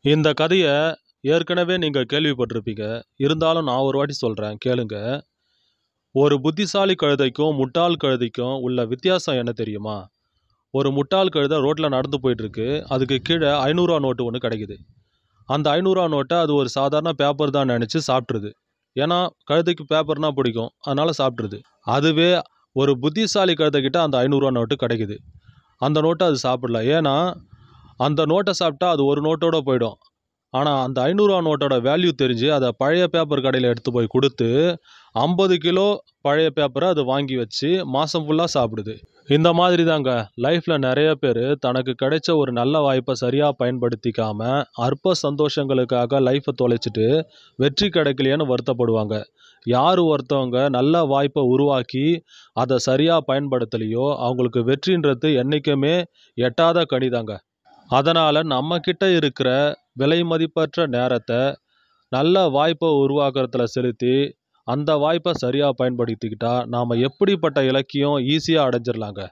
இந்த கதைய ஏற்கனவே நீங்க கேள்விப்பட்டிருப்பீங்க. இருந்தாலும் நான் ஒரு வாட்டி சொல்றேன் கேளுங்க. ஒரு புத்திசாலி கழுதைக்கும், முட்டாள் கழுதைக்கும் உள்ள வித்தியாசம் என்ன தெரியுமா? ஒரு முட்டாள் கழுதை ரோட்ல நடந்து போயிட்டுருக்கு. அதுக்கு கீழ ரூ. 500 நோட்டு ஒண்ணு கிடைக்குது. அந்த ரூ. 500 நோட்ட அது ஒரு சாதாரண பேப்பர் தான் நெனச்சு சாப்பிட்ருது. ஏன்னா, கழுதைக்கு பேப்பர்னா பிடிக்கும். அதனால சாப்பிட்ருது. அதுவே ஒரு புத்திசாலி கழுதைகிட்ட அந்த ரூ. 500 நோட்டு கிடைக்குது. அந்த நோட்ட அது சாப்பிடல. ஏன்னா, அந்த நோட்ட சாப்பிட்டா அது ஒரு நோட்டோட போயிடும். ஆனா, அந்த ரூ. 500 நோட்டோட வேல்யூ தெரிஞ்சு, அத பழைய பேப்பர் கடையில எடுத்து போய் குடுத்து, 50 கிலோ பழைய பேப்பர அது வாங்கி வச்சு, மாசம் ஃபுல்லா சாப்பிடுது. இந்த மாதிரி தாங்க, லைஃப்ல நெறைய பேரு தனக்கு கிடைச்ச ஒரு நல்ல வாய்ப்ப சரியா பயன்படுத்திக்காம, அற்ப சந்தோஷங்களுக்காக லைஃப தொலைச்சுட்டு, வெற்றி கிடைக்கலையேன்னு வருத்தப்படுவாங்க. யாரு ஒருத்தவங்க நல்ல வாய்ப்ப உருவாக்கி, அத சரியா பயன்படுத்தலையோ, அவங்களுக்கு வெற்றின்றது என்னைக்குமே எட்டாத கனிதாங்க. அதனால நம்ம கிட்ட இருக்கிற விலை மதிப்பற்ற நேரத்த நல்ல வாய்ப்ப உருவாக்குறதுல செலுத்தி, அந்த வாய்ப்ப சரியா பயன்படுத்திக்கிட்டா, நாம எப்படிப்பட்ட இலக்கையும் ஈஸியா அடைஞ்சிரலாங்க.